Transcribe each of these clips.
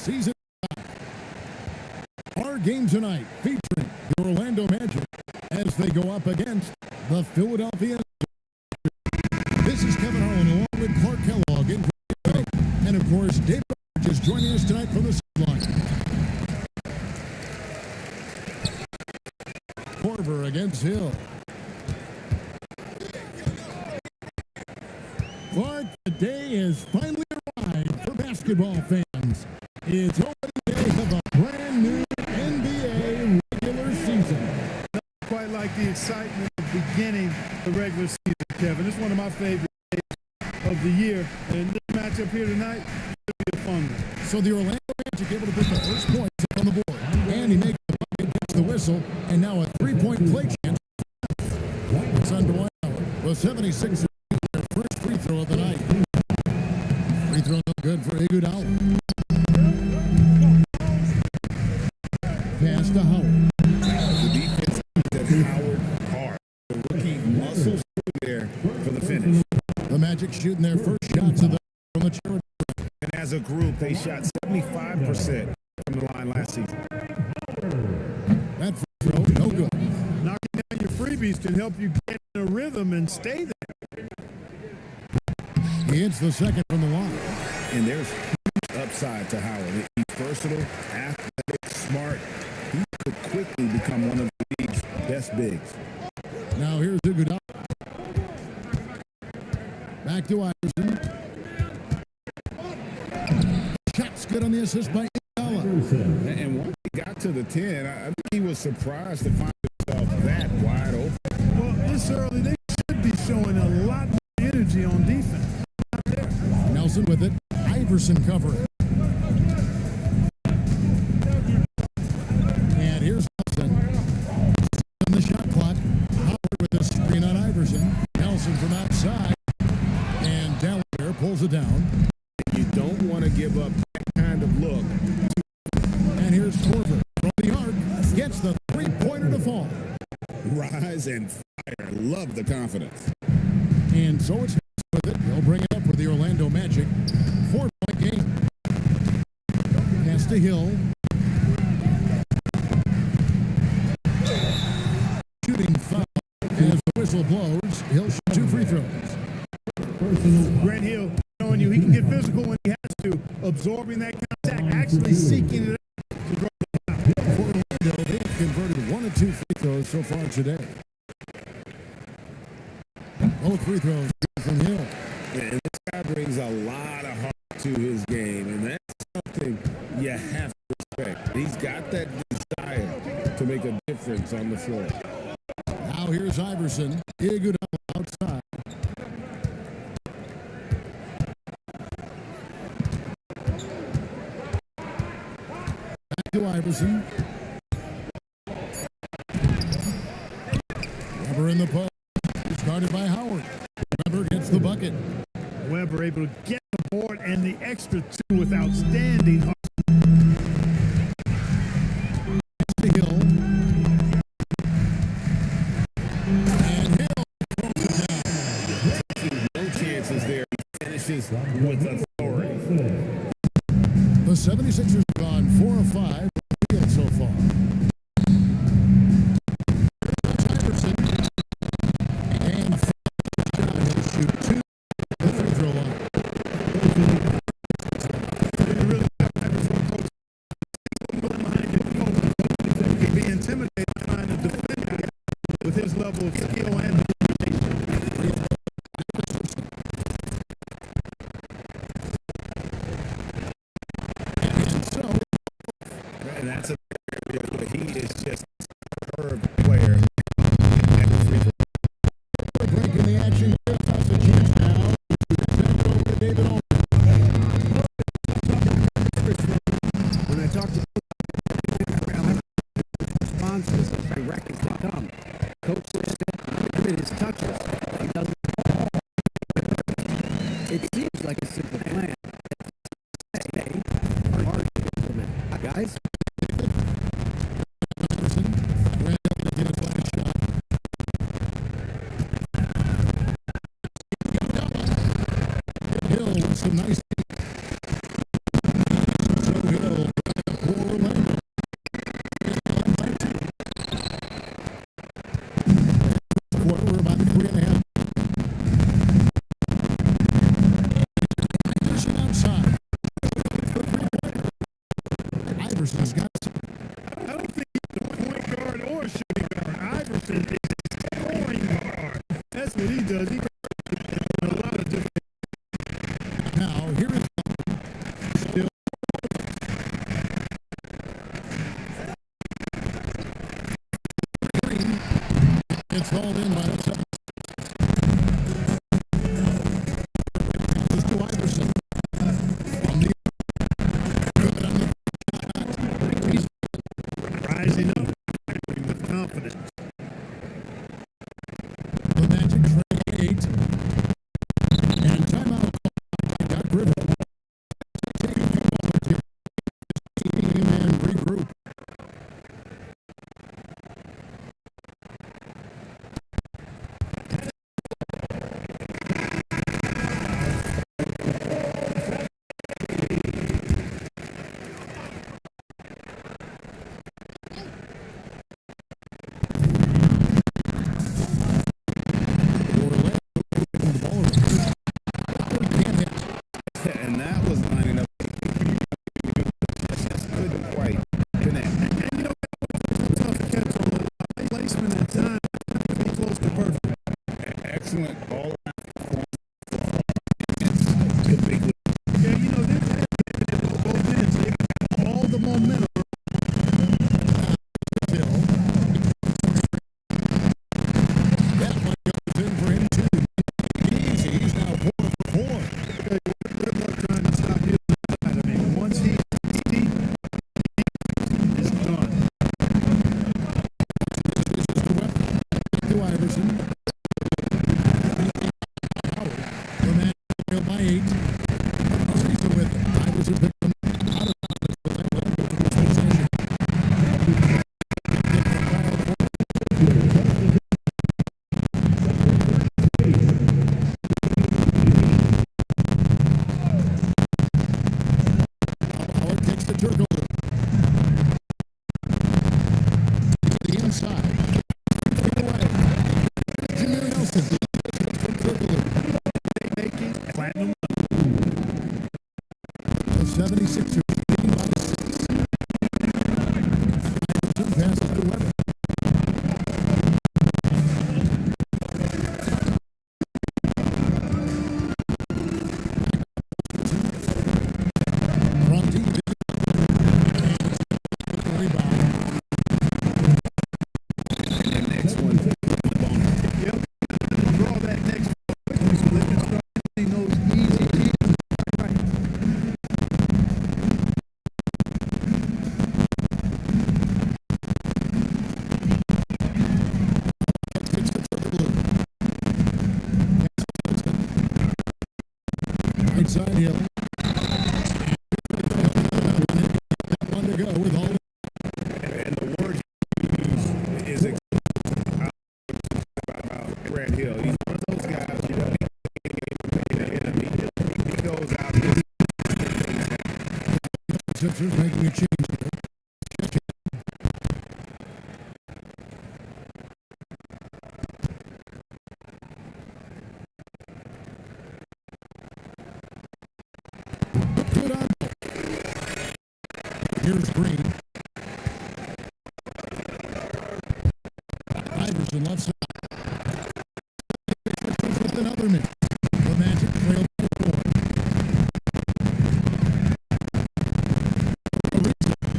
season. Our game tonight featuring the Orlando Magic as they go up against the Philadelphia. This is Kevin Harlan along with Clark Kellogg and of course David is joining us tonight from the sideline. Korver against Hill. Clark, the day has finally arrived for basketball fans. It's opening day of a brand new NBA regular season. Quite like the excitement of beginning the regular season, Kevin. It's one of my favorite days of the year. And this matchup here tonight should be a fun one. So the Orlando Magic able to put the first points on the board. And he makes the bucket, gets the whistle, and now a three-point play chance. It's on Dwight with 76 their first free throw of the night. Free throw no good for Régular. Pass to Howard. The defense that Howard hard. The rookie muscles there for the finish. The Magic shooting their first shots of the maturity. And as a group, they shot 75% from the line last season. That free throw, no good. Knocking down your freebies can help you get in a rhythm and stay there. He hits the second from the line. And there's huge upside to Howard. He's versatile, athletic, smart. He could quickly become one of the league's best bigs. Now here's Iguodala. Back to Iverson. Shot's good on the assist by Iguodala. And once he got to the 10, I think he was surprised to find himself that wide open. Well, this early, they should be showing a lot more energy on defense. Not there. Nelson with it. Iverson covering. And here's Nelson. On the shot clock. Howard with a screen on Iverson. Nelson from outside. And Delaware pulls it down. You don't want to give up that kind of look. And here's Korver from the arc. Gets the three-pointer to fall. Rise and fire. Love the confidence. And so it's with it. They'll bring it up for the Orlando Magic. 4-point game. Pass to Hill. Shooting foul as the whistle blows. Hill shoots 2 free throws. Grant Hill showing you he can get physical when he has to, absorbing that contact, actually seeking it out to draw the foul. For Orlando, they've converted 1 of 2 free throws so far today. Both free throws from Hill. And this guy brings a lot of heart to his game, and that's something you have to respect. He's got that desire to make a difference on the floor. Now here's Iverson. Iguodala outside. Back to Iverson. Weber in the post. Started by Howard. Weber gets the bucket. Weber able to get the board and the extra 2 with outstanding heart. To Hill. And Hill throws it down. No chances there. He finishes with authority. The 76ers have gone 4 of 5 field so far. Here's Iverson. And he'll shoot 2 at the free throw line. He'd be intimidated trying to defend with his level of skill and determination. And that's a area where he is just a superb player. Breaking the action. That's a chance now. Send it over to David Olsen. When I talk to responses, direct as they come. Coach says that limit his touches. He doesn't. It seems like a simple plan. Hey, hard to implement. Guys. Hill with some nice. So Hill Iverson's got I don't think he's a point guard or a shooting guard. Iverson is a scoring guard. That's what he does. He does a lot of different. now. Here is still Green. It's hauled in by the 7. Passes to Iverson. From the good on the he's Rising up with confidence. the Magic trail 8. And timeout called by Doc Rivers. Take a few moments here to team and regroup. Orlando taking the ball around. Can't hit. And that was lining up. Just couldn't quite connect. And you know, tough catch on the placement and time. Pretty close to perfect. Excellent all around performance. The big league. Yeah, you know, they're on both ends. They got all the momentum. Hill. That one goes in for him too. Easy. He's now 4 for 4. Good luck trying to stop him. I mean, once he is done. This is the weapon. To Iverson. Howard. The man trailed by 8. Season with it. Iverson picked him out of bounds, but that one goes to his possession. Howard takes the turtle loop. To the inside. Away. Jimmy Nelson. From turtle loop. Making platinum. The 76ers leading by 6. Iverson passes to Weber. From deep. With the rebound. The next one. Yep. Draw that next one so they can start hitting those easy. Right. Gets the triple loop. Right side Hill. One to go with all. And the word is about Grant Hill. He's one of those guys, you know, he goes out there. Sixers making a change here. Good on. Here's Green. Iverson left side. With another minute. The Magic trail by 4.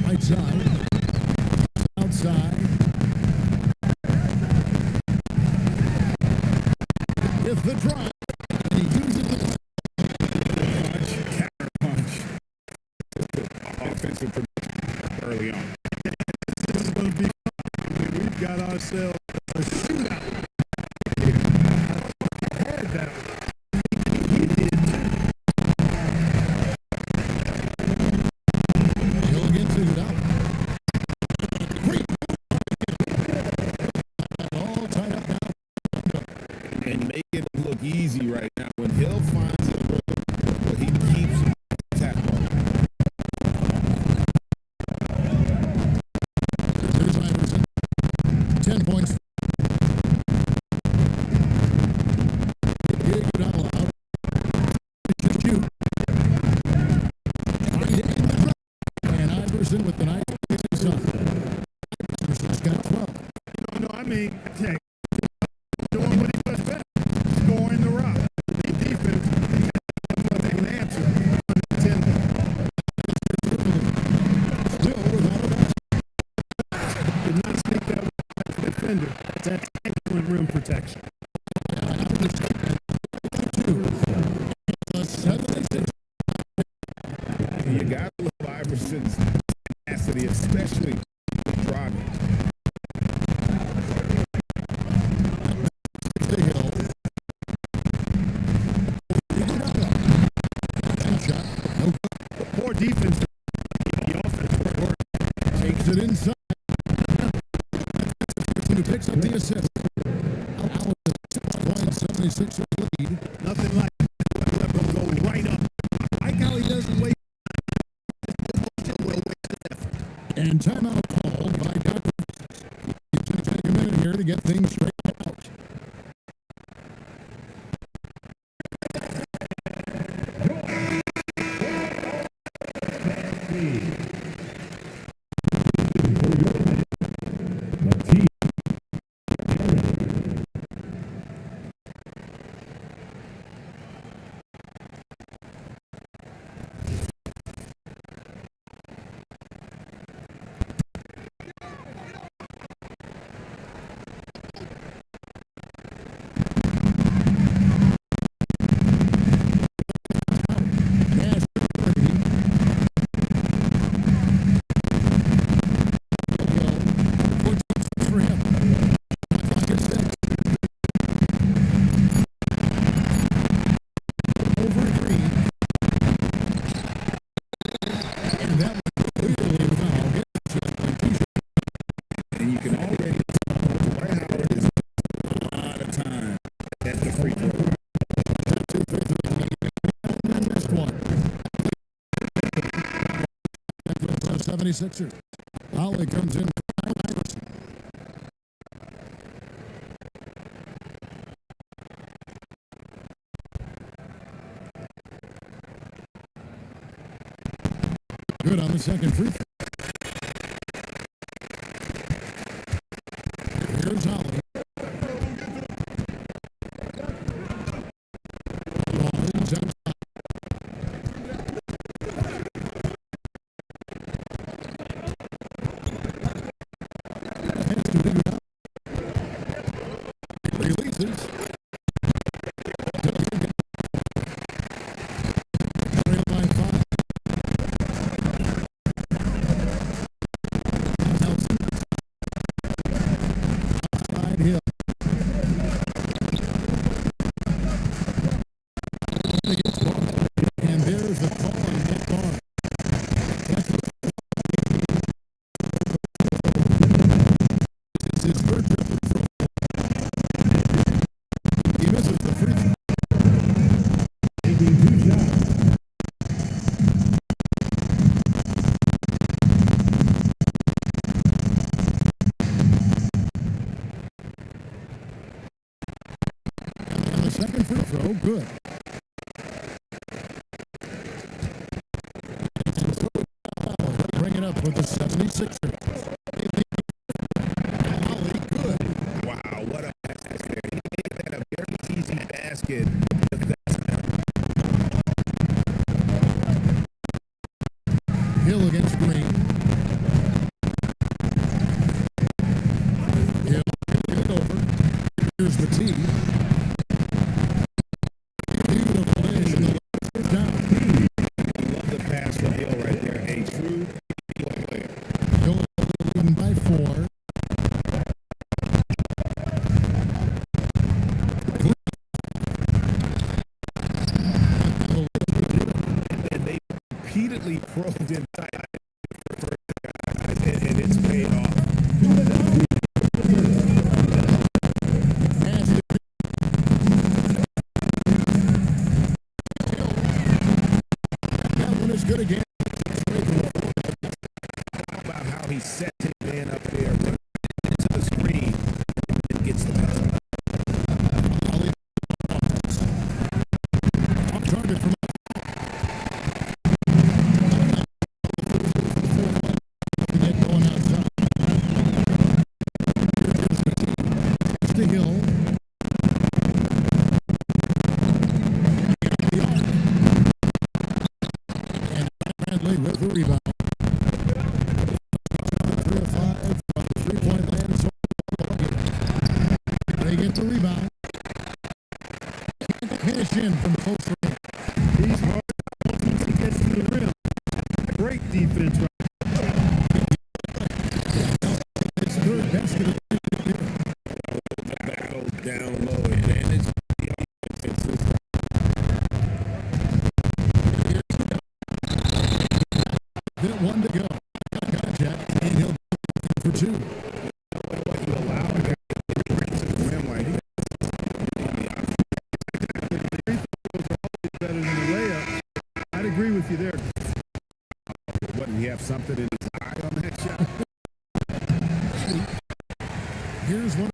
Right side. Outside. With the drive. And he uses the Counter punch. Offensive production early on. This is going to be. We've got ourselves a shootout. I heard that. He did too. Hill gets it out. Great. All tied up now. And make it look easy right now. When Hill finds a rhythm, well, he keeps attack ball. Here's Iverson. 10 points. Dig it all out. Just shoot. And Iverson Iverson with the nice inside. Iverson's got 12. No, I mean, Tech doing what he does best, scoring the rock. The defense, that's what they can answer. Still without a basket. Did not sneak that with the defender. That's excellent rim protection. The 76. You got to love Iverson's tenacity, especially driving. The hill. And shot. No good. Poor defense. The offense work. Takes it inside. Who picks up the assist. Now with the 6.76 lead. Nothing like let them go right up. I like how he doesn't waste. And timeout called by Dr. It's going to take a minute here to get things straightened out. And you can already tell Dwight Howard is a lot of time at the free throw line. This one. 76ers. Holly comes in. Iverson. Good on the second free throw. Here's Holly. Holly's outside. Has to dig it up. Releases. Doesn't get trail by 5. Nelson. Outside Hill. Against one. And there's the call on that bar. It's his third triple throw. He misses the free throw. Taking 2 shots. And the second free throw, good. And so bring it up for the 76ers. Holly, good. Wow, what a pass there. He made that a very easy basket. If that's enough. Hill against Green. Hill can get it over. Here's the tee. Beautiful dish in the left down. Love the pass from Hill right there. A true player. Hill leading by 4. And they repeatedly probed inside for guys, and it's paid off. That one is good again. How about how he set his man up there, runs into the screen, and gets the pass. Off target from down low, and it's the offense. Bit one to go. Contact, and he'll go for two. What you allow a guy to bring to the rim like he Better than the layup. I'd agree with you there. What, he have something in his eye on that shot? Here's what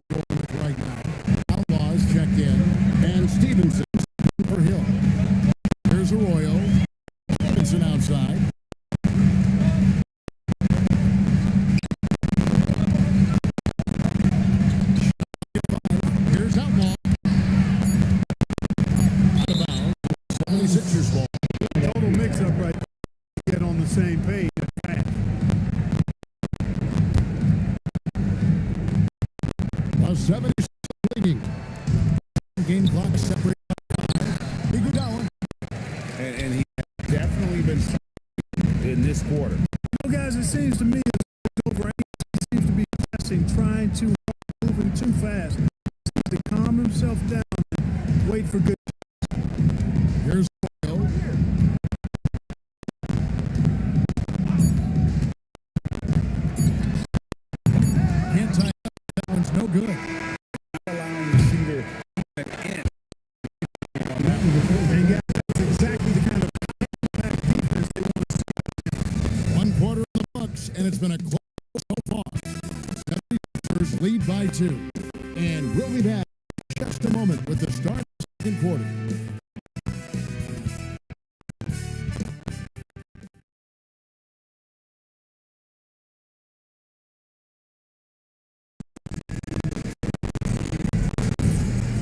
we're going with right now. Outlaws checked in, and Stevenson for Hill. Here's Arroyo. Stevenson outside. Here's Outlaw. Out of bounds. 76ers ball. Total mix-up right there. Get on the same page. A 76 leading. Game clock separated by 5. Iguodala. And he has definitely been in this quarter. Well, guys, it seems to me it's over. He seems to be pressing, trying too hard, moving too fast. He seems to calm himself down and wait for good. Here's Arroyo. Can't tie up. That one's no good. Allowing the shooter in. And guys, that's exactly the kind of back defense they want to see. 1 quarter of the Bucks, and it's been a close so far. 76ers lead by 2. And we'll be back in just a moment with the start of the second quarter.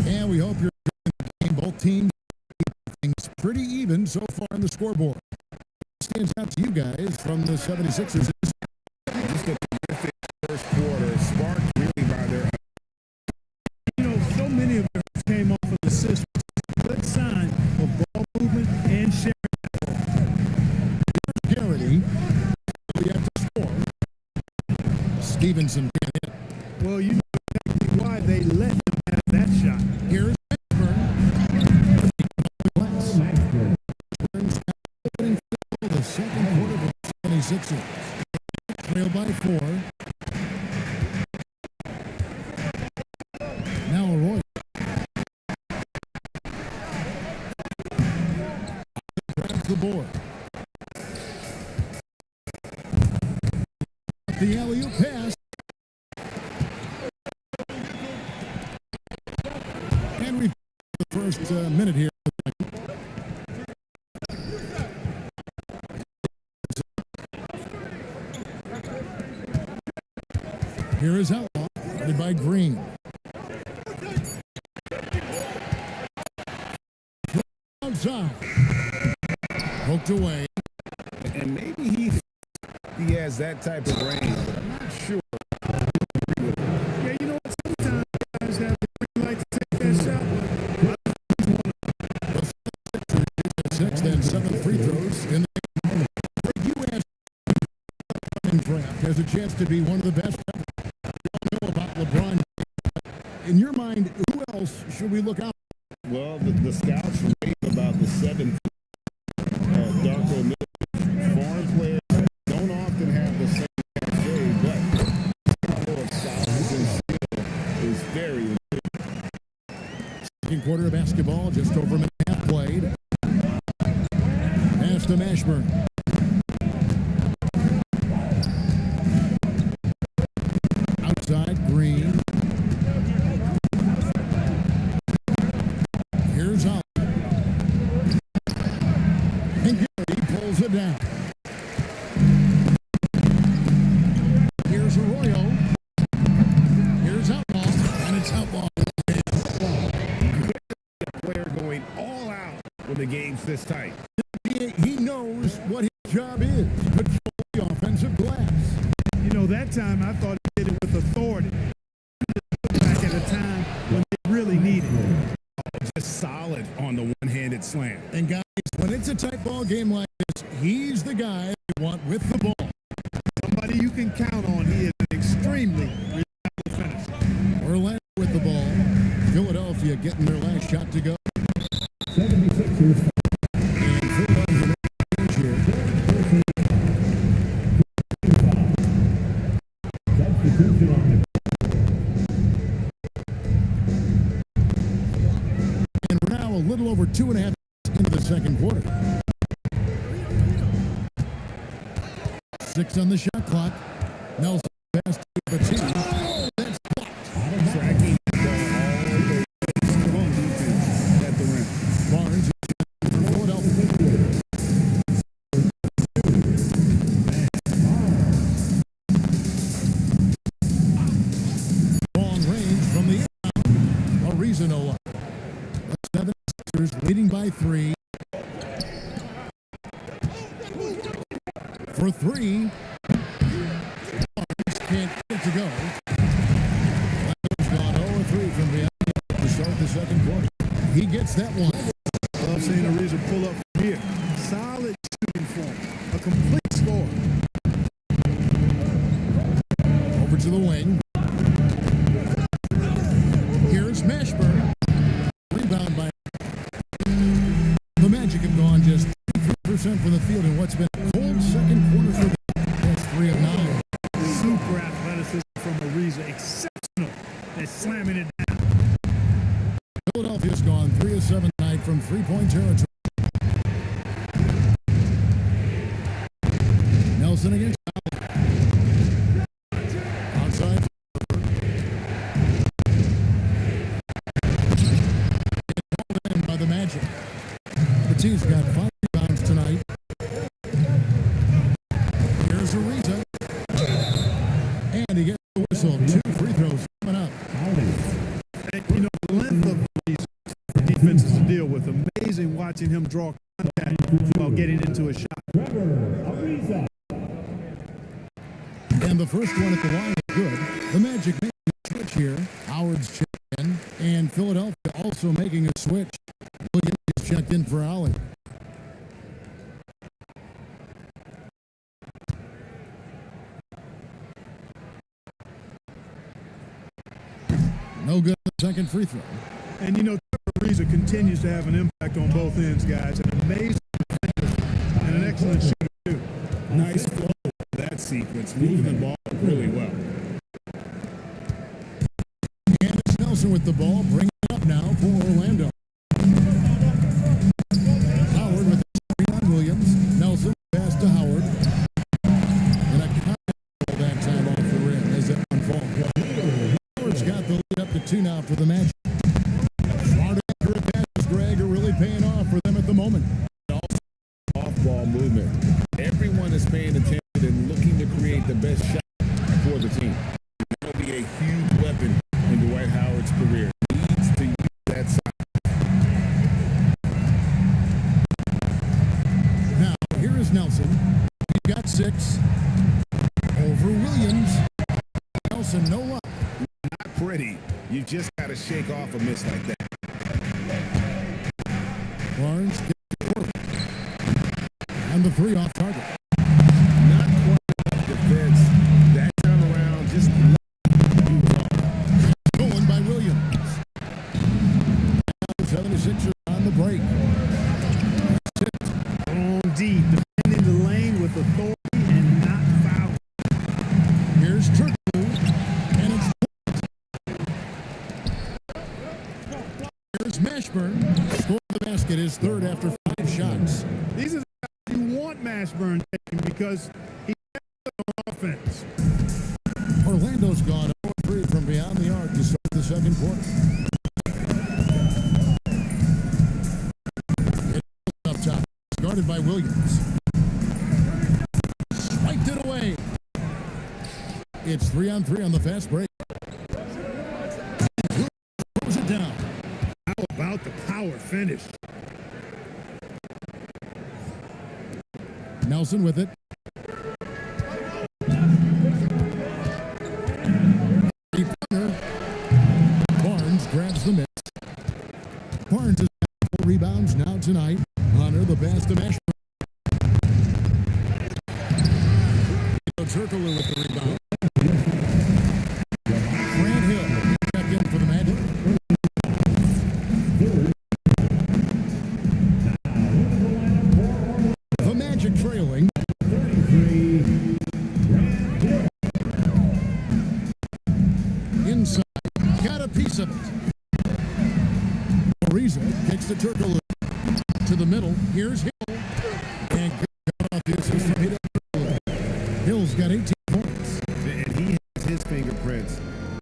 And we hope you're enjoying the game. Both teams keep things pretty even so far in the scoreboard. What stands out to you guys from the 76ers? Just a terrific first quarter, sparked really by their. You know, so many of them came off of the system. Good sign of ball movement and sharing. Garrity, we have to score. Stevenson can't hit. Well, you know exactly why they let him have that shot. Here's Mashburn. Burns opening field, the second quarter of the 76ers. Trail by 4. Now Arroyo. Grabs the board. The alley-oop pass. And we've the first minute here. Here is Outlaw, guarded by Green. Outside. Poked away. And maybe he has that type of range, but I'm not sure. Yeah, you know what? Sometimes guys have the green light to take that shot. The 6th and 7th free throws in the U.S. draft has a chance to be one of the best ever. We all know about LeBron. In your mind, who else should we look out for? Well, the scouts rave about the 7th Darko Milicic. Foreign players don't often have the same cachet, but full of size and skill is very important. Second quarter of basketball, just over a minute and a half played. Pass to Mashburn. Outside, Green. Here's out. And Gary pulls it down. Here's Arroyo. Here's Outlaw. And it's Outlaw. Player going all out when the game's this tight. He knows what his job is. Control the offensive glass. You know, that time I thought he did it with authority. Back at a time when they really needed it. Just solid on the one-handed slam. And guys, when it's a tight ball game like this, he's the guy you want with the ball. Somebody you can count on. He is an extremely reliable finisher. Orlando with the ball. getting their last shot to go. 76ers. And Philadelphia change here. Substitution on the And we're now a little over 2.5 minutes into the second quarter. 6 on the shot clock. Nelson pass to Petit. Oh, that's blocked. Tracking the ball all the way. Strong defense at the rim. Barnes for Philadelphia. Long range from the inbound. Ariza no luck. The 76ers leading by 3. For 3. Barnes can't get it to go. He's gone 0-3 from beyond to start the second quarter. He gets that one. Love seeing Ariza pull up from here. Solid shooting form. A complete score. Over to the wing. Here's Mashburn. Rebound by the Magic have gone just 3% from the field in what's been a cold second quarter for them. That's 3 of 9. Super athleticism from Ariza. Exceptional at slamming it down. Philadelphia's gone 3 of 7 tonight from three-point territory. Nelson against Allen. Outside. And by the Magic. The team's got 5 rebounds tonight. Here's Ariza. And he gets the whistle. 2 free throws coming up. And, you know, the length of these defenses to deal with. Amazing watching him draw contact while getting into a shot. Ariza. And the first one at the line is good. The Magic making a switch here. Howard's checked in. And Philadelphia also making a switch. Williams is checked in for Allen. No good on the second free throw. And, you know, Ariza continues to have an impact on both ends, guys. An amazing defender and an excellent shooter, too. Nice flow. That sequence, moving the ball really well. And it's Nelson with the ball, bringing it up now for Orlando. Howard with the screen on Williams. Nelson pass to Howard. And a contact that time off the rim as it unfolds. Howard's got the lead up to 2 now for the Magic. Smart accurate passes, Greg, are really paying off for them at the moment. Off-ball movement. Everyone is paying attention and looking to create the best shot for the team. That'll be a huge weapon in Dwight Howard's career. He needs to use that side. Now, here is Nelson. He's got 6. Over Williams. Nelson, no luck. Not pretty. You just got to shake off a miss like that. Barnes gets the quarter. And the 3 off target. Not quite enough defense. That time around, just he was off. Going by Williams. Now the 76ers on the break. On D, defending the lane with authority and not foul. Here's Turkoglu. And it's here's Mashburn. Scored the basket, his 3rd after 5 shots. These are the guys you want Mashburn taking because he's on offense. Orlando's gone 0-3 from beyond the arc to start the second quarter. It's up top. Guarded by Williams. Swiped it away. It's 3-on-3 on the fast break. Throws it down. How about the power finish? Nelson with it. Barnes grabs the miss. Barnes has got 4 rebounds now tonight. Hunter the pass to Mashburn. Turkoglu with the rebound. Grant Hill check in for the Magic. pass of it. Ariza kicks the turtle loop to the middle. Here's Hill. And got off the assist from Hill. Hill's got 18 points. And he has his fingerprints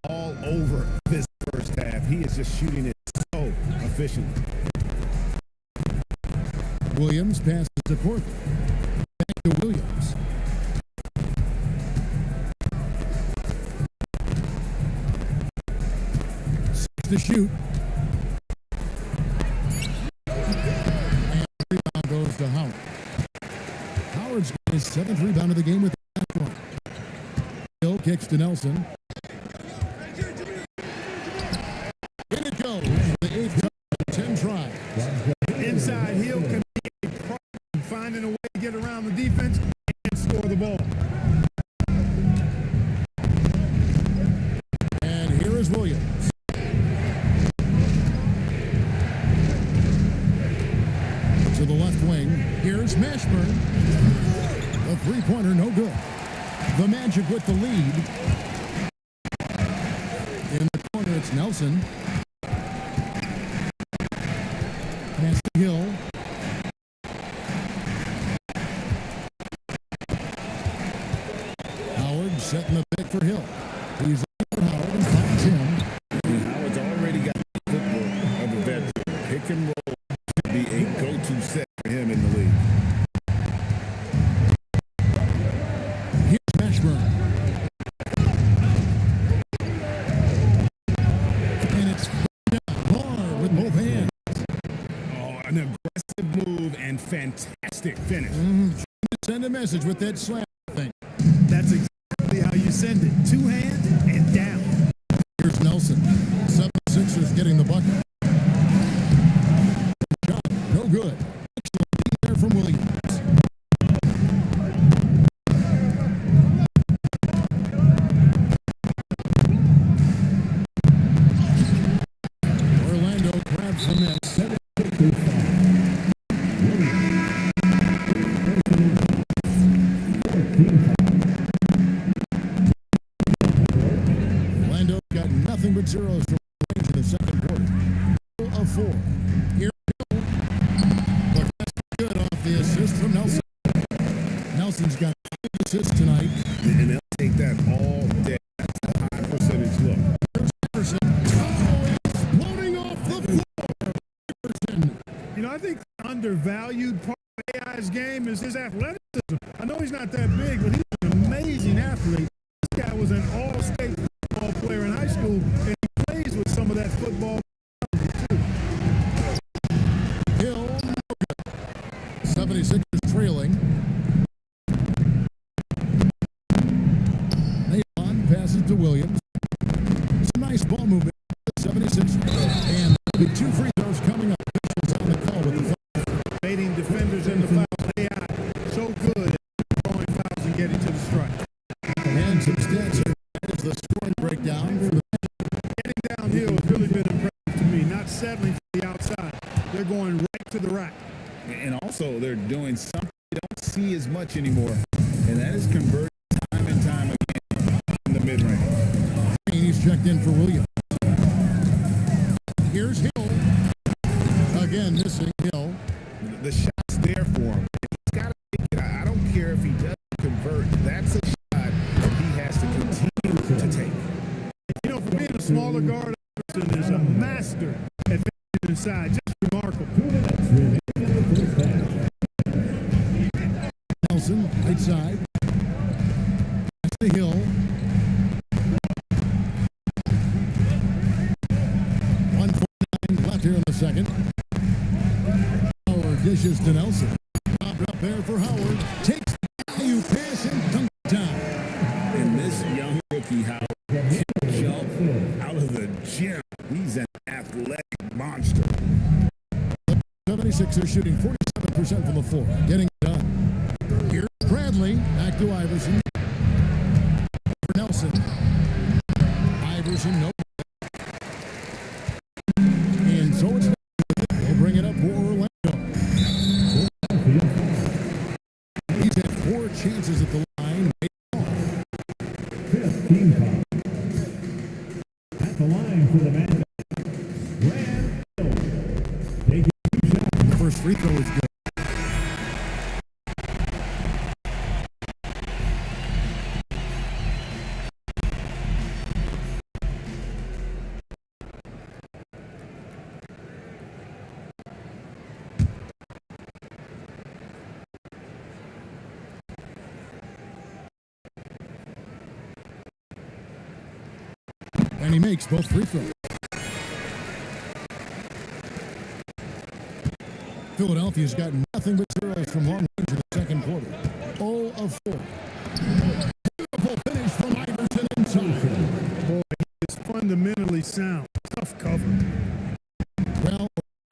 all over this first half. He is just shooting it so efficiently. Williams passes to Cortland. Back to Williams. To shoot. And the rebound goes to Howard. Howard's got his 7th rebound of the game with the last one. Hill kicks to Nelson. In it goes. The 8th 10 try. Inside, Hill can be a problem finding a way to get around the defense and score the ball. And here is Williams. To the left wing. Here's Mashburn. A three-pointer, no good. The Magic with the lead. In the corner, it's Nelson. Pass to Hill. Howard setting the pick for Hill. He's over Howard and finds him. Howard's already got the footwork of a veteran. Pick and roll should be a go-to set for him in the league. Here's Mashburn. And it's Barr with both hands. Oh, an aggressive move and fantastic finish. Send a message with that slam thing. That's exactly how you send it. Two hands and down. Here's Nelson. 76ers getting the bucket. Shot, no good. Excellent lead there from Williams. Orlando grabs the miss. Orlando got nothing but zeros from range in the second quarter. 0 of 4. Here we go. But that's good off the assist from Nelson. Nelson's got 5 assists tonight. And they'll take that all day. That's a high percentage look. There's Iverson. Oh, exploding off the floor. Iverson. You know, I think the undervalued part of AI's game is his athleticism. I know he's not that big, but he's an amazing athlete. This guy was an all-state football player in high school, and he plays with some of that football. Hill, no good. 76ers trailing. Nailon passes to Williams. Some nice ball movement. 76ers. And there'll be 2 free throws coming up. Officials on the call with the foul. Baiting defenders in the foul. AI so good at throwing fouls and getting to the strike. And some stats here. That is the scoring breakdown for the Getting downhill has really been impressive to me. Not settling for the outside. They're going right to the rack. And also, they're doing something you don't see as much anymore, and that is converting time and time again in the mid-range. He's checked in for Williams. Here's Hill. Again, missing Hill. The shot's there for him. He's got to make it. I don't care if he doesn't convert. That's a shot that he has to continue to take. You know, for being a smaller guard, Iverson is a master at finishing inside. Just remarkable. Nelson, right side. That's the Hill. 1:49 left here in the second. Howard dishes to Nelson. Popped up there for Howard. Takes the value pass and dunked it down. And this young rookie, Howard, can jump out of the gym. He's an athletic monster. 76ers shooting 47% from the floor. Getting it done. Here's Bradley. Back to Iverson. For Nelson. Iverson, no. And so it's they'll bring it up for Orlando. He's had 4 chances at the line. 15 foul. At the line for the Magic. free throw is good. And he makes both free throws. Philadelphia's got nothing but zeros from long range in the second quarter. 0 of 4. Beautiful finish from Iverson inside. Boy, he is fundamentally sound. Tough cover. Well,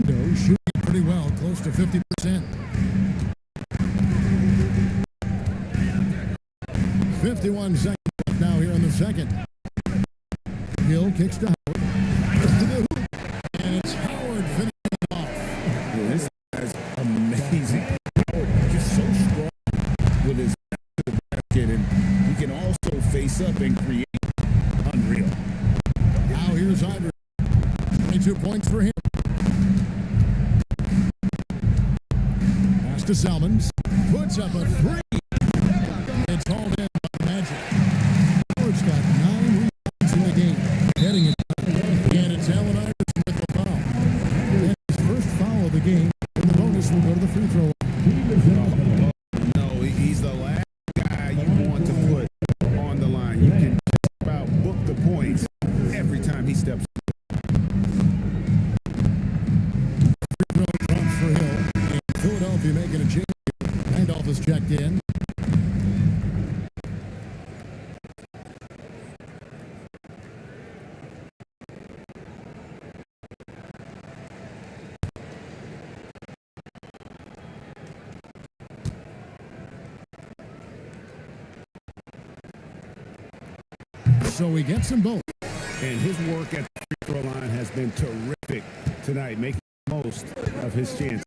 Orlando shooting pretty well, close to 50%. 51 seconds left now here in the second. Hill kicks to Howard. And it's Howard finishing it off. Yeah, this guy's amazing. Just so strong with his back to the basket, and he can also face up and create. Unreal. Now here's Iverson. 22 points for him. Pass to Salmons. Puts up a 3. It's hauled in by Magic. Howard's got 9 rebounds in the game. Getting it done. And it's Allen Iverson with the foul. And his first foul of the game. And the bonus will go to the free throw line. No, he's the last guy you want to put on the line. You can just about book the points every time he steps. Free throw drops for Hill. And Philadelphia making a change. Randolph is checked in. So he gets them both. And his work at the free throw line has been terrific tonight, making the most of his chance.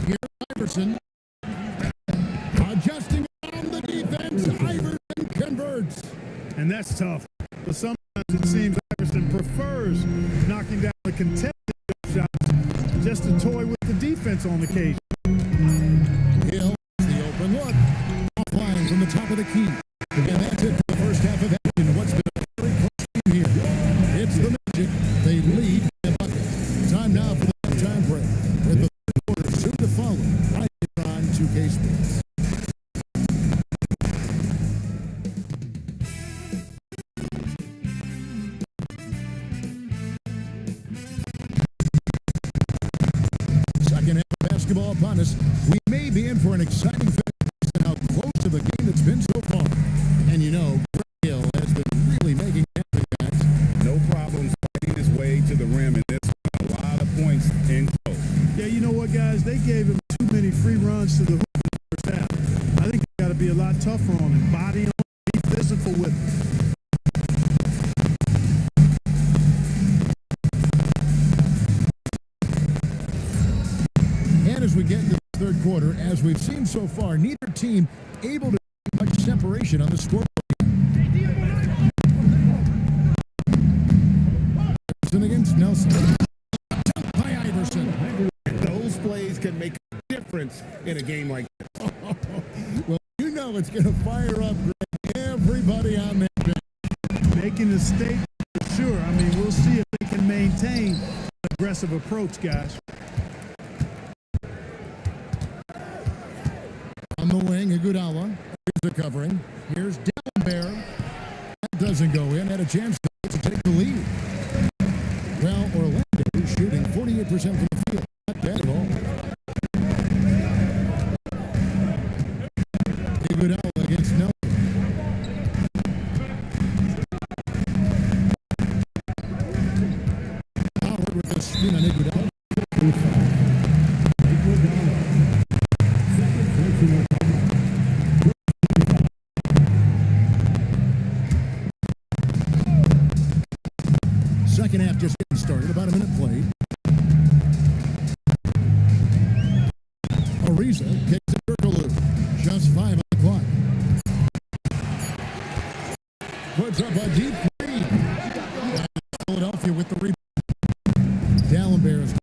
Here's Iverson. Adjusting on the defense. Iverson converts. And that's tough. But sometimes it seems Iverson prefers knocking down the contested shots just to toy with the defense on occasion. Hill, the open look. Offline from the top of the key. And that's it for the first half of action. What's been a very close game here. It's the Magic. They lead the bucket. Time now for the halftime break. With the third quarter soon to follow. Right here on 2K Sports. Second half of basketball upon us. We may be in for an exciting finish and how close to the game it's been so far. And you know, Hill has been really making that. No problems fighting his way to the rim in this one. A lot of points in close. Yeah, you know what, guys? They gave him too many free runs to the hoop in the first half. I think they got to be a lot tougher on him. Body on him, be physical with him. And as we get into the third quarter, as we've seen so far, neither team able to make much separation on the scoreboard. Iverson against Nelson. Dunked by Iverson. Those plays can make a difference in a game like this. Well, you know it's going to fire up everybody on that bench. Making a statement for sure. I mean, we'll see if they can maintain an aggressive approach, guys. On the wing, Iguodala. Here's the covering. Here's Dallenberg. That doesn't go in. Had a chance to take the lead. Well, Orlando is shooting 48% from the field. Not bad at all. Iguodala against Nelson. Howard with the spin on Iguodala. Second half just getting started. About a minute played. Ariza kicks it to Kirkaloo. Just 5 on the clock. Puts up a deep three. Philadelphia with the rebound. Dallenberg is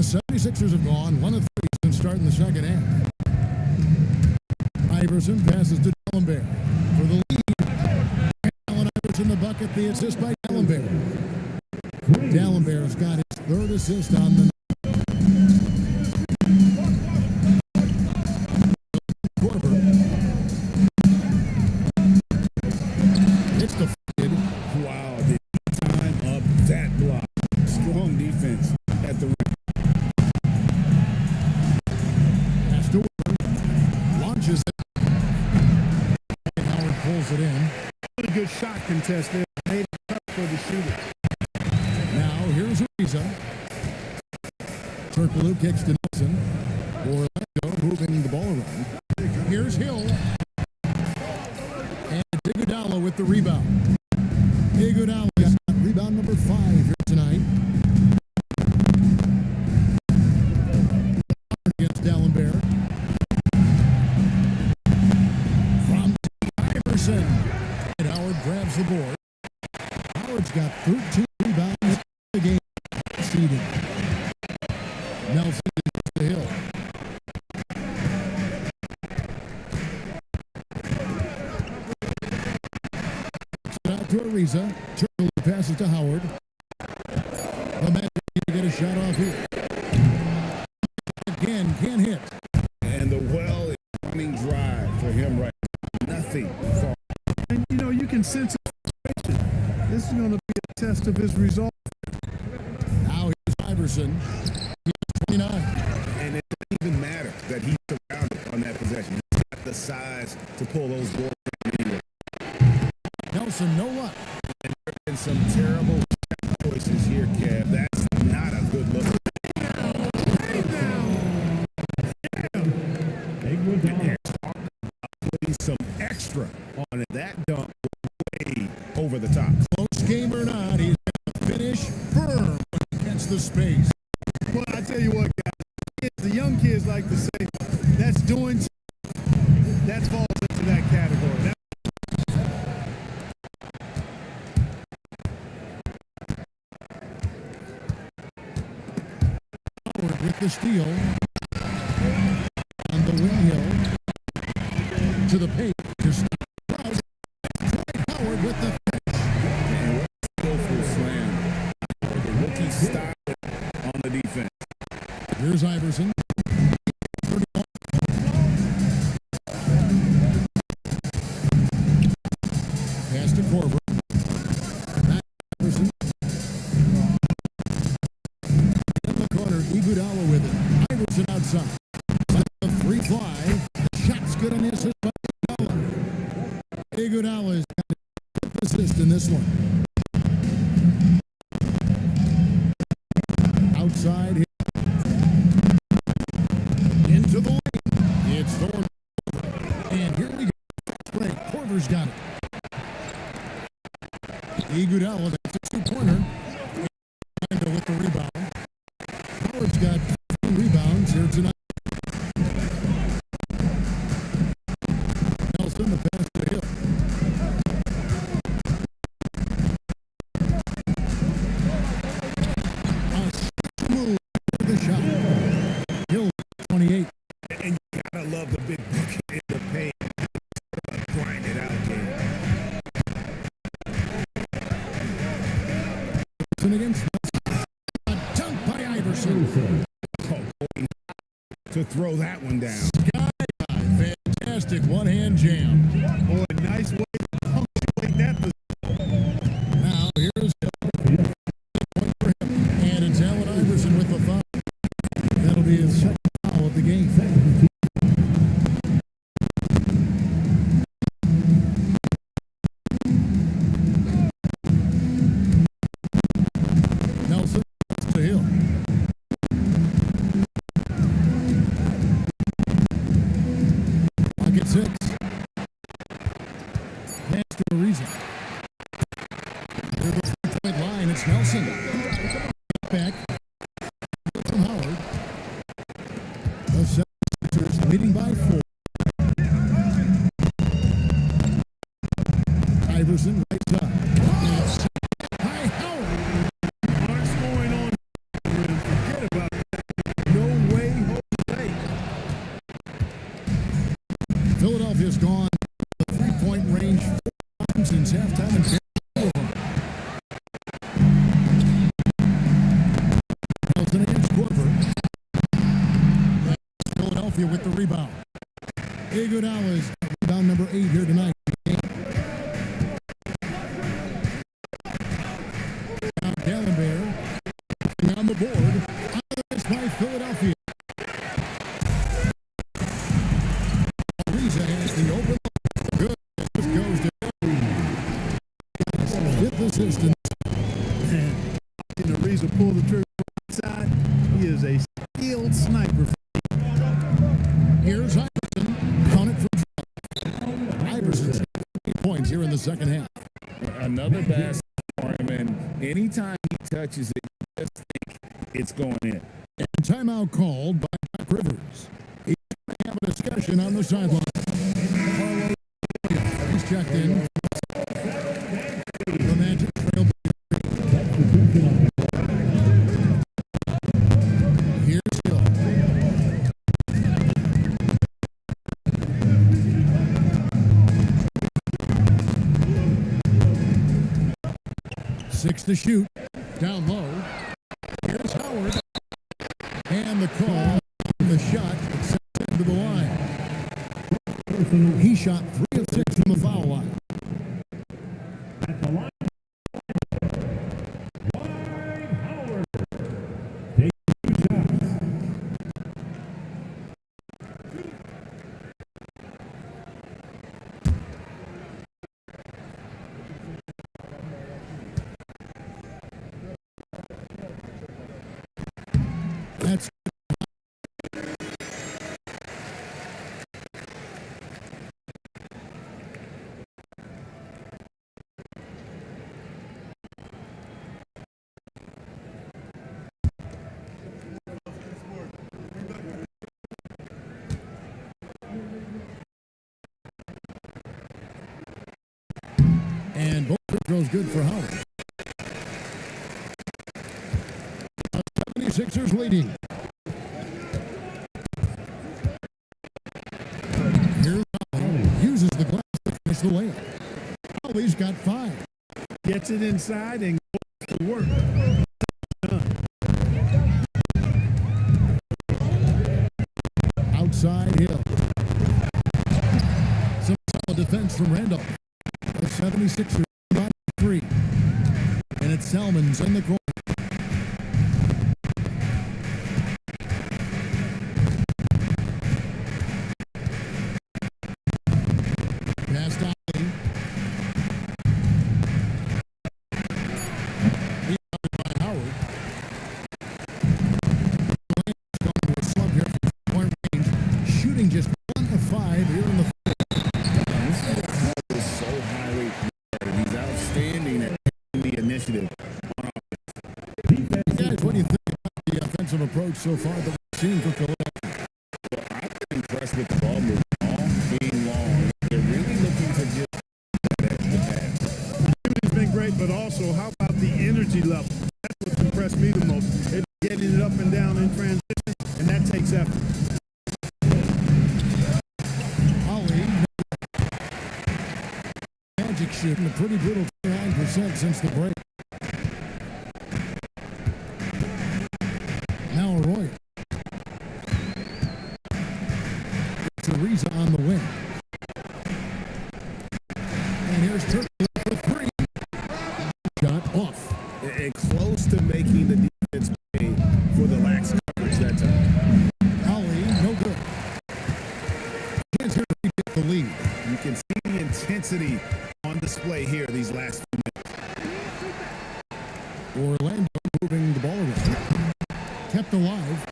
The 76ers have gone 1 of 3 since starting the second half. Iverson passes to D'Alembert for the lead. Allen Iverson the bucket, the assist by D'Alembert. D'Alembert's got his 3rd assist on the night. It's defended. Wow, the time up that block. Strong defense at the rim. Pass to Weber. Launches it. And Howard pulls it in. Really good shot contest there. Made it tough for the shooter. Now here's Ariza. Turkoglu kicks to Nelson. Orlando moving the ball around. Here's Hill. And Iguodala with the rebound. Iguodala's got rebound number 5 here tonight. Against D'Alembert. From Iverson. And Howard grabs the board. Howard's got 13 rebounds in the game. Seeded. Nelson is to Hill. Out to Ariza. Turkoglu passes to Howard. The Magic need to get a shot off here. Again, can't hit. And the well is running dry for him right now. Nothing. And you know, you can sense his frustration. This is going to be a test of his resolve. Now here's Iverson. He's 29. And it doesn't even matter that he's surrounded on that possession. He's got the size to pull those boards. Nelson, no luck. And there have been some terrible choices here, Kev. That's not a good look. Putting some extra on it. That dunk was way over the top. Close game or not, he's going to finish firm against the space. Well, I tell you what, guys, the young kids like to say, that's doing something. That falls into that category. Howard with the steal. On the wing hill. To the paint. Dwight Howard with the finish. Skillful slam. The rookie style on the defense. Here's Iverson. Pass to Korver. Back to Iverson. In the corner, Iguodala with it. Iverson outside. Let the 3 fly. The shot's good on the assist by Iguodala. Iguodala's got a 5th assist in this one. Outside here. Into the lane. It's Thorne. And here we go. Break. Korver's got it. Iguodala, that's a 2-pointer. And with the rebound. Howard's got 2 rebounds here tonight. Nelson, the pass to Hill. A switch move for the shot. Hill, 28. And you gotta love the big bucket in the paint. Grind it out there. Iverson against Nelson. A dunk by Iverson. To throw that one down. Sky high. Fantastic one-hand jam. Boy, nice way to punctuate that position. Now here's Hill. Point for him. And it's Allen Iverson with the foul. That'll be his 2nd foul of the game. Nelson to Hill. Pocket 6. Pass to Ariza. To the 3-point line, it's Nelson. Back from Howard. The 76ers leading by 4. Iverson right side. High Howard. Aren't scoring on. Forget about that. Philadelphia's gone to the three-point range 4 times since halftime and 2 of them. Nelson against Corver. Philadelphia with the rebound. Iguodala's rebound number 8 here tonight. Now Gallenberg on the board. This by Philadelphia. Ariza has the open. Good. This goes to fifth assistant. And Ariza pull the trigger inside. He is a skilled sniper. Here's Iverson. Count it from 12. Iverson's 8 points here in the second half. Another basket for him, and anytime he touches it, you just think it's going in. And timeout called by Doc Rivers. He's going to have a discussion on the sideline. Carlos he's checked in. The Magic trail. Here's Hill. Six to shoot. Down low. Here's Howard. And the call on the shot sent into the line. He shot 3 of 6 from the foul line. At the line, Dwight Howard. Take 2 shots. That's and both free throws good for Howard. 76ers leading. Here's Holly. Uses the glass to finish the layup. Holly's got 5. Gets it inside and goes to work. Outside Hill. Some solid defense from Randolph. The 76ers by 3. And it's Salmons in the corner. Past Ollie. Rebounded by Howard. Durant's gone to a slump here from 3-point range, shooting just 1 of 5 here in the This is so highly regarded. He's outstanding at taking the initiative. guys. What do you think about the offensive approach so far that we've seen from Philadelphia? Well, I've been impressed with the ball movement, all being long. They're really looking to just get the pass. It's been great, but also how about the energy level? That's what impressed me the most. It's getting it up and down in transition, and that takes effort. Ollie. Magic shooting a pretty brutal 29% since the break. Now Arroyo. It's Ariza on the wing. And here's Turkey for 3. Shot off. And close to making the defense pay for the lax coverage that time. Ollie, no good. Chance here to get the lead. You can see the intensity on display here these last few minutes. Orlando moving the ball around. Kept alive.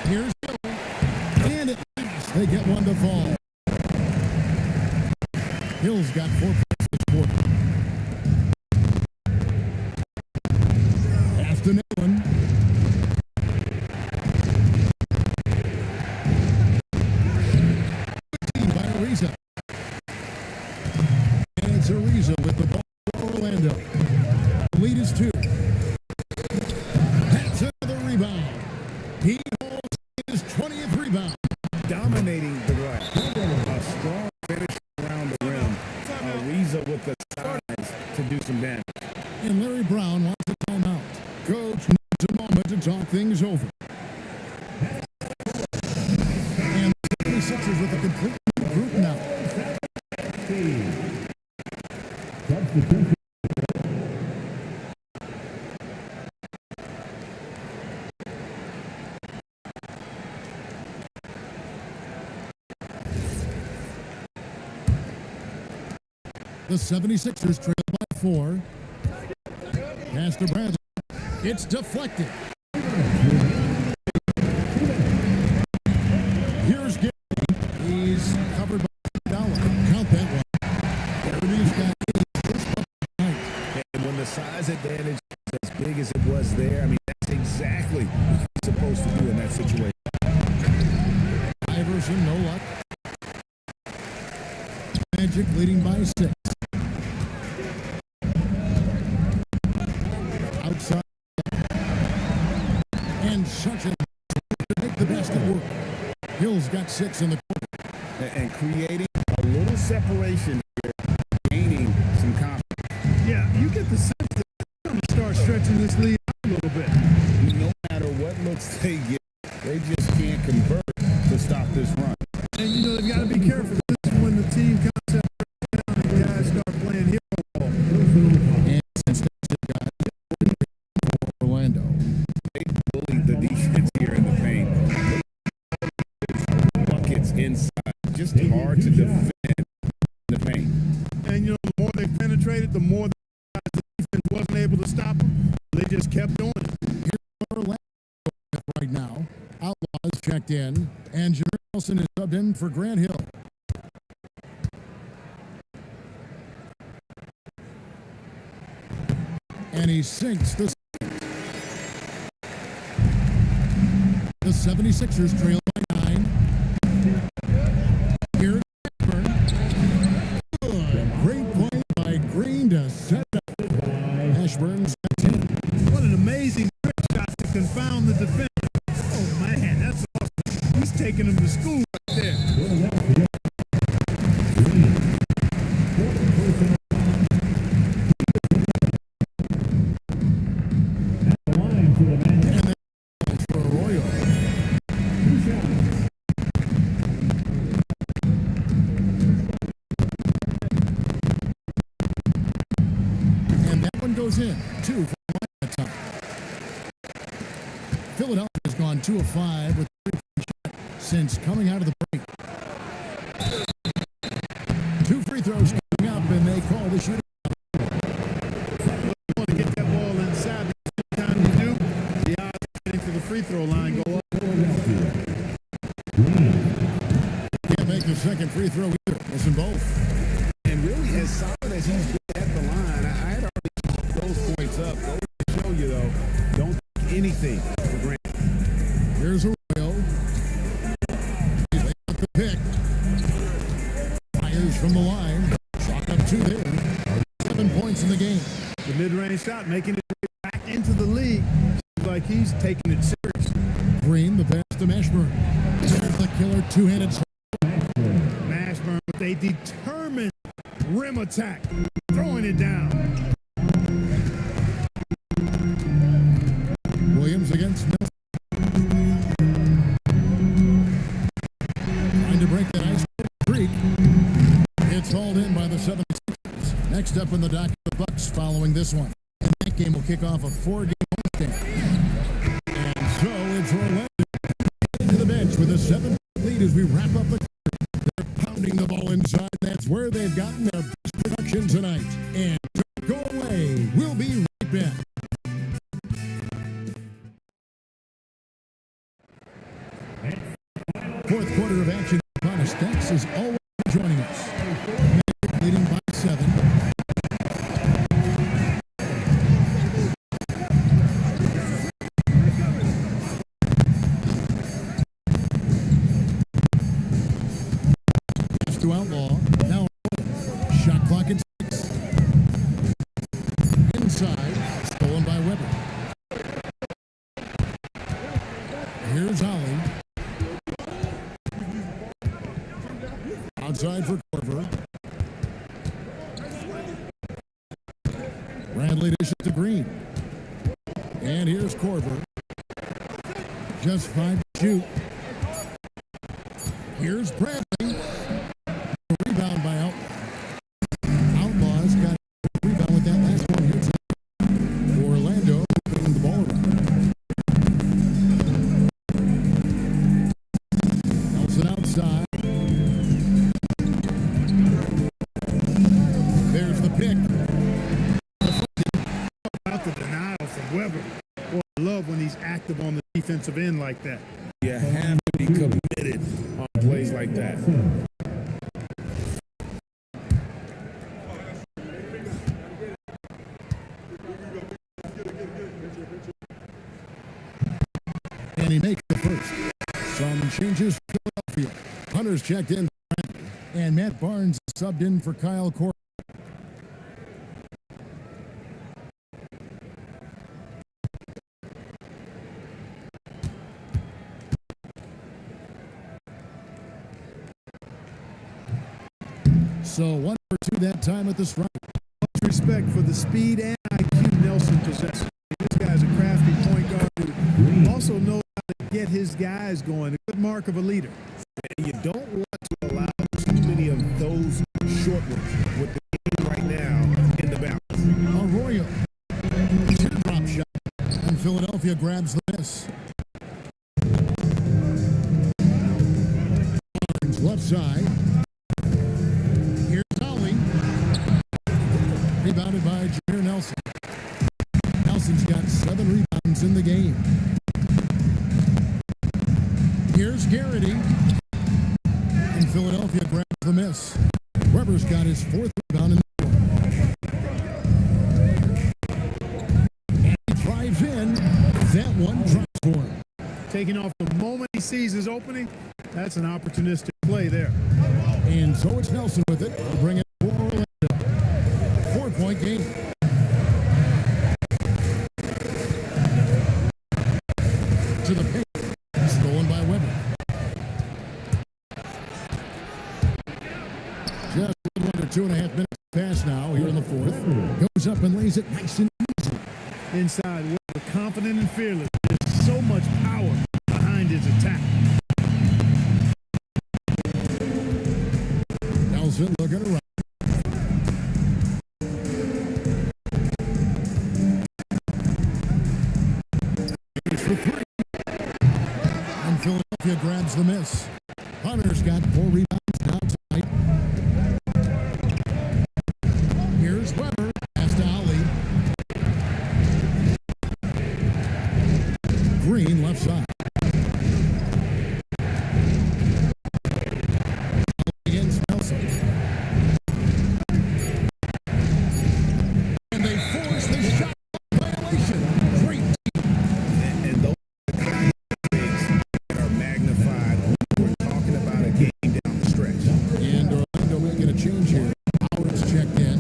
Here's Hill. And at last, they get one to fall. Hill's got 4 points this quarter. Pass to Nolan. By Ariza. And it's Ariza with the ball for Orlando. The lead is 2. That's another rebound. He holds his 20th rebound. Dominating the glass. things over. And the 76ers with a complete new group now. Substitution. The 76ers trail by 4. Pass to Bradley. It's deflected. Here's Gary. He's covered by Dollar. Count that one. Gary's got his first bucket tonight. And when the size advantage is as big as it was there, I mean, that's exactly what you're supposed to do in that situation. Iverson, no luck. Magic leading by 6. Outside. And such a make the best at work. Hill's got 6 in the corner. And creating a little separation here, gaining some confidence. Yeah, you get the sense that they're going to start stretching this lead out a little bit. No matter what looks they get, they just can't convert to stop this run. And, you know, they've got to be careful. This is when the team concept breaks down and guys start playing hero ball. And since that's the guy for Orlando. They bullied the defense here in the paint. Buckets inside, just hard to defend in the paint. And, you know, the more they penetrated, the more the defense wasn't able to stop them. They just kept doing it. Here's Orlando right now. Outlaws checked in, and Jerry Nelson is subbed in for Grant Hill. And he sinks the 76ers trail by 9. Here's Ashburn. Good. Great play by Green to set up. Ashburn's got 10. What an amazing trick shot to confound the defense. Oh, man, that's awesome. He's taking them to school right there. Philadelphia. At the line for the man. For Arroyo. 2 shots. And that one goes in. 2 for that time. Philadelphia's gone 2 of 5 with 3 shot since coming out of the break. 2 free throws coming up, and they call the shooter. You want to get that ball inside. Every time you do, the odds of getting to the free throw line go up. Philadelphia. Can't make the second free throw either. Missing both. And really, as solid as he's been at the line, I had already chalked those points up. Go to show you, though, don't take anything for granted. Here's Arroyo. He laid up the pick. Fires from the line. Chalk up 2 there. 7 points in the game. The mid-range shot, making it back into the league. Seems like he's taking it serious. Green, the pass to Mashburn. There's the killer 2-handed slam. Mashburn with a determined rim attack, throwing it down. Williams against Nelson. Trying to break that ice streak. It's hauled in by the 76ers. Next up in the dock, the Bucks following this one. And that game will kick off a 4-game homestand. And so it's Orlando to the bench with a 7 lead as we wrap up the quarter. They're pounding the ball inside. That's where they've gotten their best production tonight. And don't go away. We'll be right back. Fourth quarter of action upon us. Thanks as always for joining us. Magic leading by 7. Pass to Outlaw. Now shot clock at 6. Inside. Stolen by Weber. Here's Holly. Outside for Corver. Bradley dishes to Green. And here's Corver. Just 5 to shoot. Here's Bradley. Rebound by Outlaws. Got a rebound with that last one here tonight. Orlando moving the ball around. Nelson outside. There's the pick. About the denial from Weber. Boy, I love when he's active on the defensive end like that. You have to be committed on plays like that. And he makes the first. Some changes for Philadelphia. Hunter's checked in for Bradley, and Matt Barnes subbed in for Kyle Korver. So 1 for 2 that time at the strike. Much respect for the speed and IQ Nelson possesses. This guy's a crafty point guard who also knows how to get his guys going. A good mark of a leader. And you don't want to allow too many of those short ones with the game right now in the balance. Arroyo. Teardrop shot. And Philadelphia grabs the miss. Barnes left side. Here's Ollie. Rebounded by Jameer Nelson. Nelson's got 7 rebounds in the game. Here's Garrity. And Philadelphia grabs the miss. Weber's got his 4th rebound in the game. And he drives in. That one drops for him. Taking off the moment he sees his opening, that's an opportunistic play there. And so it's Nelson with it. We'll bring it for Orlando. 4-point game. To the paint. Stolen by Weber. Just a little under 2.5 minutes pass now here in the 4th. Goes up and lays it nice and easy. Inside, Weber, confident and fearless. There's so much power behind his attack. Nelson looking around. Here's for 3. And Philadelphia grabs the miss. Hunter's got 4 rebounds now tonight. Here's Weber. Pass to Ollie. Green left side. Against Nelson. And they force the shot violation. Great. And those things are magnified when we're talking about a game down the stretch. And Orlando making a change here. Howard's checked in.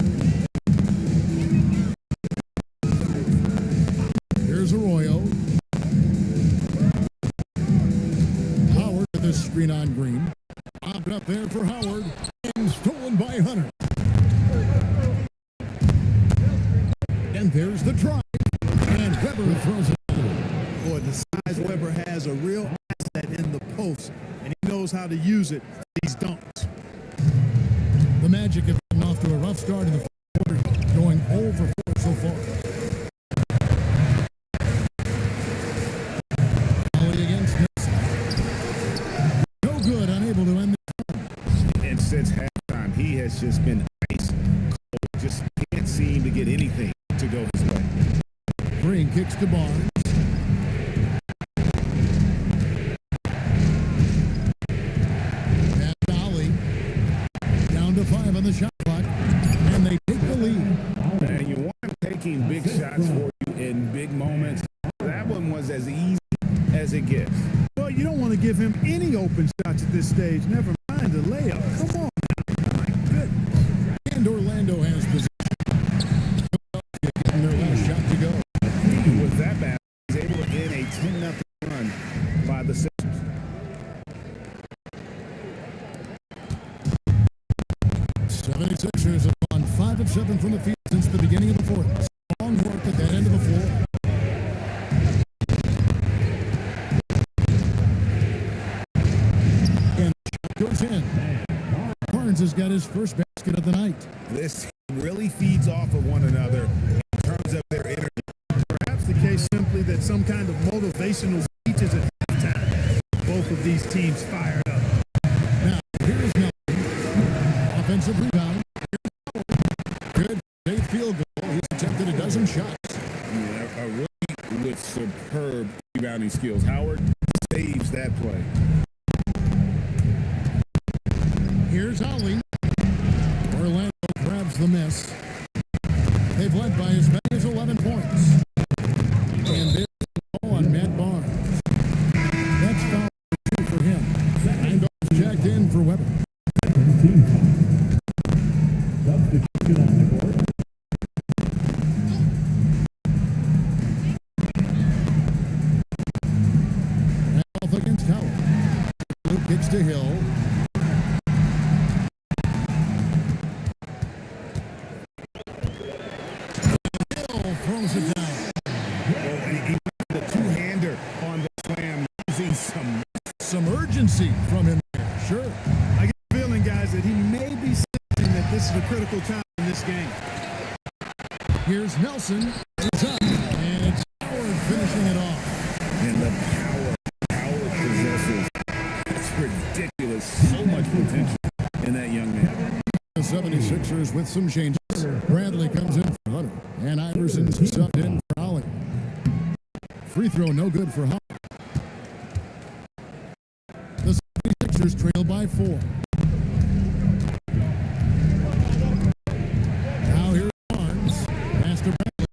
Here's Arroyo. Howard with this screen on Green. Popped up there for Howard. And stolen by Hunter. And there's the drive. And Weber throws it. Boy, the size Weber has a real asset in the post, and he knows how to use it for these dunks. The Magic have gotten off to a rough start in the 4th quarter, going 0 for 4 so far. Ollie against Nelson. No good, unable to end the And since halftime, he has just been ice cold. Just can't seem to get anything to go his way. Green kicks to Barnes. Pass to Ollie. Down to 5 on the shot clock. And they take the lead. And you want him taking big shots for you in big moments. That one was as easy as it gets. Well, you don't want to give him any open shots at this stage. Never mind the layup. Come on now. My goodness. And Orlando has possession. Philadelphia getting their last shot to go. With that bat, he's able to end a 10-0 run by the Sixers. 76ers have gone 5 of 7 from the field since the beginning of the 4th. Strong work at that end of the floor. goes in. Barnes has got his first basket of the night. This team really feeds off of one another in terms of their energy. Perhaps the case simply that some kind of motivational speeches at halftime. Both of these teams fired up. Now, here's Nelson. Offensive rebound. Good. Safe field goal. He's attempted a dozen shots. Yeah, a rookie with superb rebounding skills. Howard saves that play. Here's Ollie. Orlando grabs the miss. They've led by as many as 11 points. And there's the ball on Matt Barnes. That's foul 2 for him. And off checked in for Weber. Team foul. Substitution on the court. Off against Howard. Luke kicks to Hill. Hill throws it down. Well, he the two-hander on the slam, using some Urgency from him there. Sure. I get the feeling, guys, that he may be sensing that this is a critical time in this game. Here's Nelson. It's up. And it's Howard finishing it off. and the power Howard possesses. It's ridiculous. So much potential in that young man. The 76ers with some changes. Bradley comes in for Hunter. And Iverson's subbed in for Ollie. Free throw no good for Hunter. The 76ers trail by 4. Now here's Barnes. Pass to Bradley.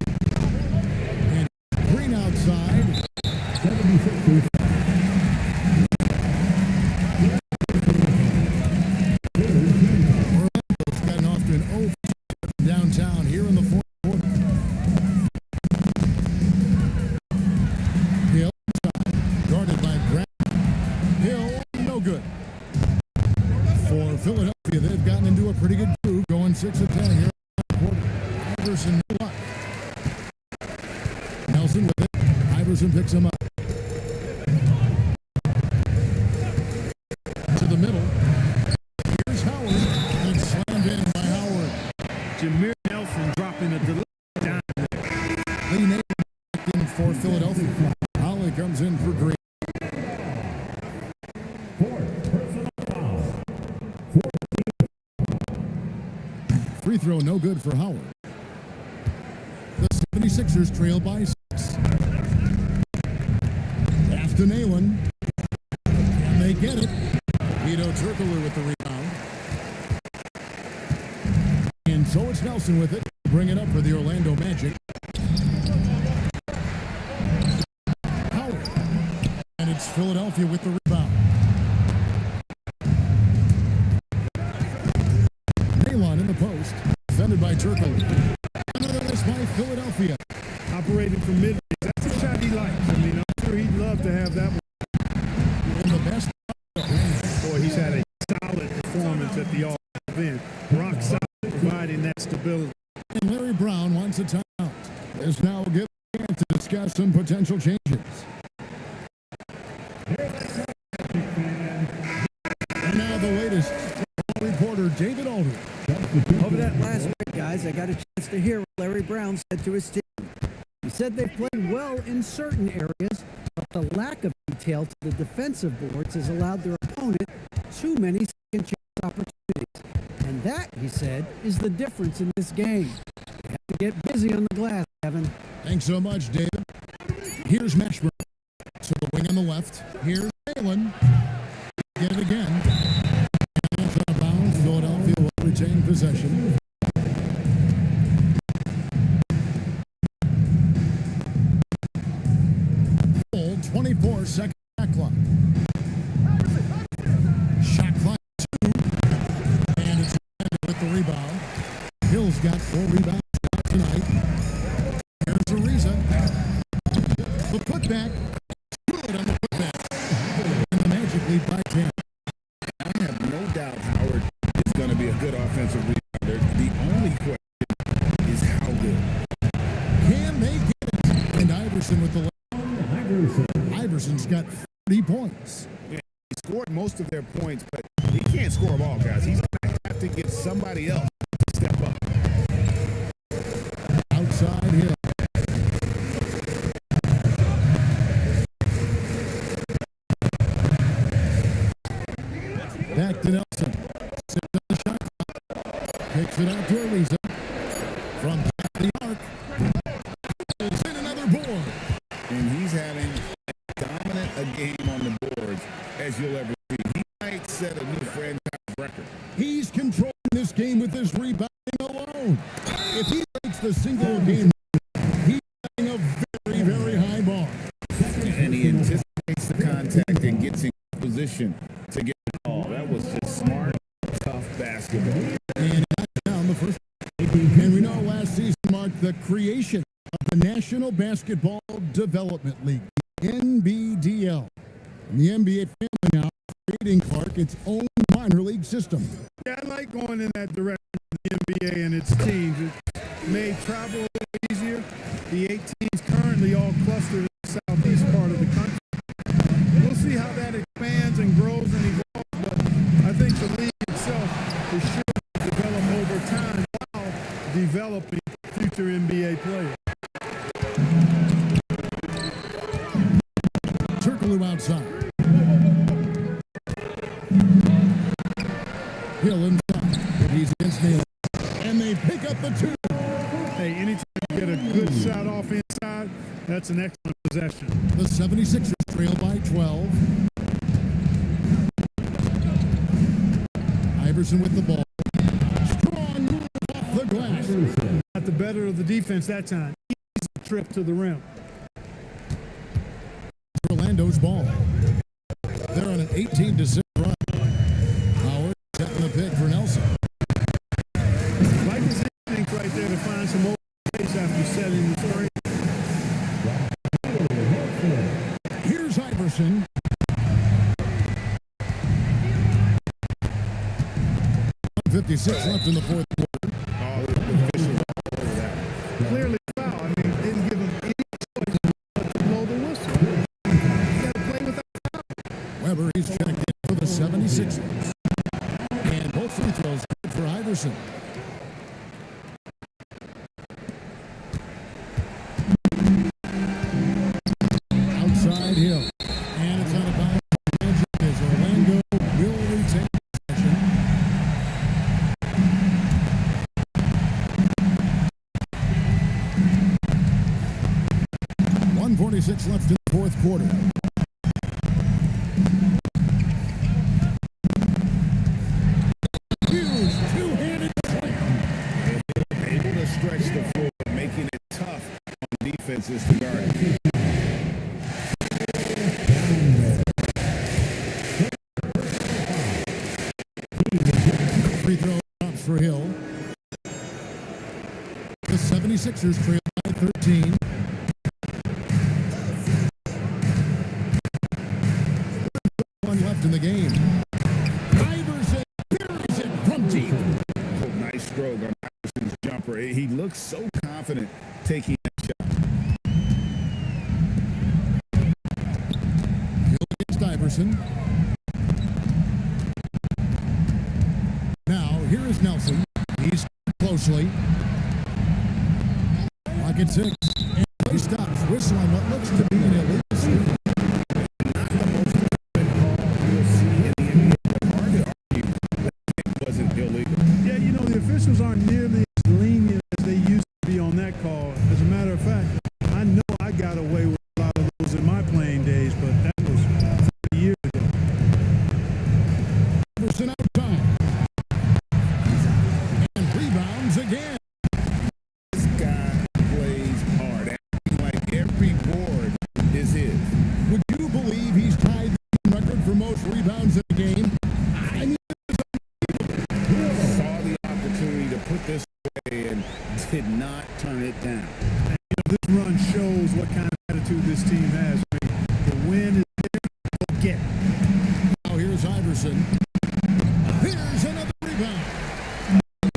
And Green outside. 76ers. Orlando's gotten off to an 0 from downtown here in the fourth quarter. Hill inside. Guarded by Brad. Hill, no good. For Philadelphia, they've gotten into a pretty good groove, going 6 of 10 here in the quarter. Iverson, no luck. Nelson with it. Iverson picks him up. To the middle. Here's Howard. And it's slammed in by Howard. Jameer Nelson dropping a delivery down there. Lee Nader back in for Philadelphia. Holly comes in for Green. Fourth personal foul. Free throw no good for Howard. The 76ers trail by 6. After Nalen. And they get it. Vito Turkoglu with the rebound. And so it's Nelson with it. Bring it up for the Orlando Magic. Howard. And it's Philadelphia with the rebound. Nalon in the post. Defended by Turkoglu. Another miss by Philadelphia. Operating from mid-range. That's a shot he likes. I mean, I'm sure he'd love to have that one. In the best. Boy, he's had a solid performance at the offensive end. Rock solid, providing that stability. And Larry Brown wants a timeout. There's now a good chance to discuss some potential changes. And now the latest reporter, David Aldridge. Over that last week, guys, I got a chance to hear what Larry Brown said to his team. He said they played well in certain areas, but the lack of detail to the defensive boards has allowed their opponent too many second chance opportunities. And that, he said, is the difference in this game. You have to get busy on the glass, Kevin. Thanks so much, David. Here's Mashburn. To the wing on the left. Here's Nalen. Get it again. And it's out of bounds. Philadelphia will retain possession. Full 24-second shot clock. Shot clock 2. And it's with the rebound. Hill's got 4 rebounds tonight. Here's Ariza. The putback. Good on the putback. And the Magic lead by 10. I have no doubt Howard is going to be a good offensive rebounder. The only question is how good. Can they get it? And Iverson with the lead. Iverson's got 30 points. He scored most of their points, but he He can't score a ball, guys. He's going to have to get somebody else to step up. Outside Hill. Back to Nelson. Sits on the shot clock. Kicks it out to Ariza. From back the arc. Pulls in another board. And he's having as dominant a game on the boards as you'll ever see. He might set a new franchise record. He's controlling this game with his rebounding alone. If he breaks the single game, he's setting a very, very high bar. And he anticipates the contact and gets in position to get the ball. That was just smart, tough basketball. And knocked down the first. And we know last season marked the creation of the National Basketball Development League, the NBDL. And the NBA family now creating, Clark, its own minor league system. Yeah, I like going in that direction with the NBA and its teams. It made travel a little easier. The 8 teams currently all clustered in the southeast part of the country. We'll see how that expands and grows and evolves, but I think the league itself is sure to develop over time while developing future NBA players. Circle outside. Hill inside. He's against Naylor. And they pick up the 2. Hey, anytime you get a good shot off inside, that's an excellent possession. The 76ers trail by 12. Iverson with the ball. Strong move off the glass. Got the better of the defense that time. Easy trip to the rim. Orlando's ball. They're on an 18-6 run. Howard setting the pick for Nelson. Like his instinct right there to find some open space after setting the screen. Here's Iverson. .56 left in the fourth quarter. Oh, the officials all over that. Clearly foul. I mean, didn't give him any choice but to blow the whistle. You got to play with that. Weber, he's checked in for the 76ers. And both free throws good for Iverson. Outside Hill. And it's out of bounds as Orlando will retain possession. 1:46 left in the fourth quarter. Huge two-handed slam. Able to stretch the floor, making it tough on defenses to guard. Free throw drops for Hill. The 76ers trail by 13. One left in the game. Iverson buries it from deep. Oh, nice stroke on Iverson's jumper. He looks so confident taking that shot. Hill against Iverson. Now, here is Nelson. He's closely. Clock at 6. And he stops, whistling what looks to be an illegal sweep. Not the most call you'll see in the NBA, but hard to argue that it wasn't illegal. Yeah, you know, the officials aren't nearly as lenient as they used to be on that call. As a matter of fact, I know I got away with a lot of those in my playing days, but that was 30 years ago. Iverson outside. And rebounds again. This guy plays hard, acting like every board is his. Would you believe he's tied the record for most rebounds in a game? I mean, Saw the opportunity to put this away and did not turn it down. This run shows what kind of attitude this team has. I mean, the win is there, go get it. now here's Iverson. Here's another rebound.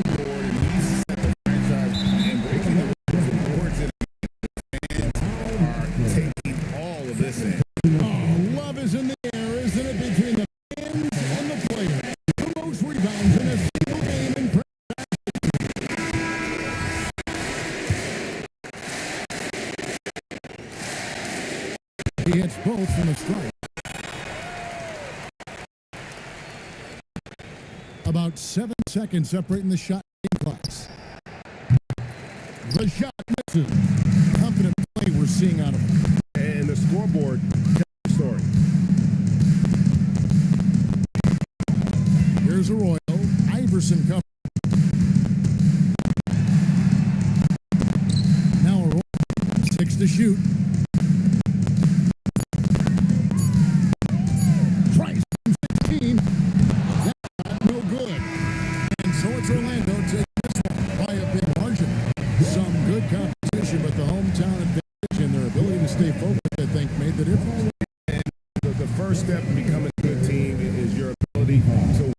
Board, and he's set the franchise and breaking the rules of boards and fans are taking all of this in. Oh, love is in the air, isn't it, between the fans and the players? Hits both from a strike. About 7 seconds separating the shot game clocks. The shot misses. Confident play we're seeing out of him. And the scoreboard tells the story. Here's Arroyo. Iverson comes. Now Arroyo. 6 to shoot.